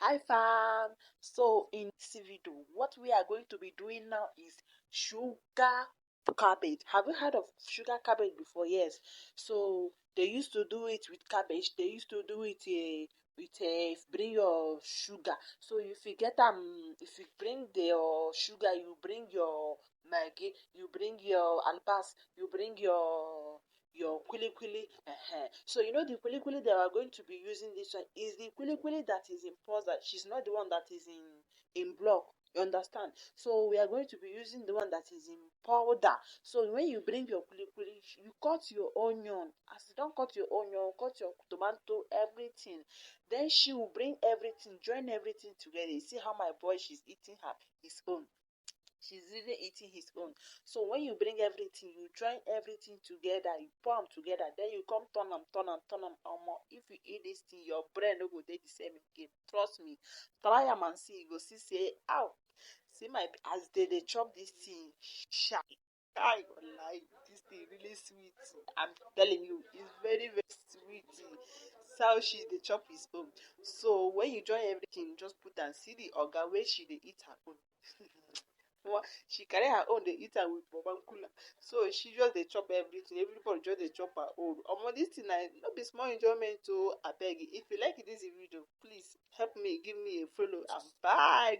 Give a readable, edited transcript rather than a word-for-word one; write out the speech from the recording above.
Hi fam. So in this video, what we are going to be doing now is sugar cabbage. Have you heard of sugar cabbage before? Yes. So they used to do it with cabbage. They used to do it bring your sugar. So if you bring your sugar, you bring your maggi, you bring your albas, you bring your kuli kuli. So you know the kuli kuli that we are going to be using this one is the kuli kuli that is in powder. She's not the one that is in block. You understand? So we are going to be using the one that is in powder. So when you bring your kuli kuli, you cut your onion. As you don't cut your onion, cut your tomato, everything. Then she will bring everything, join everything together. You see how my boy she's eating his own. She's really eating his own. So when you bring everything, you join everything together, you pour them together, then you come turn them, turn them, turn them. If you eat this thing, your brain no go dey the same again. Trust me. Try am and see. You go see say, ow. See my as they chop this thing, shy. I go lie. This thing really sweet. I'm telling you, it's very, very sweet. So she dey chop his own. So when you join everything, just put and see the oga where she dey eat her own. She carry her own dey eat am with bobankula, so she just dey chop everything, everybody just dey chop her own. Dis thing na no be small enjoyment o. Abeg, if you like this video, please help me, give me a follow and bye.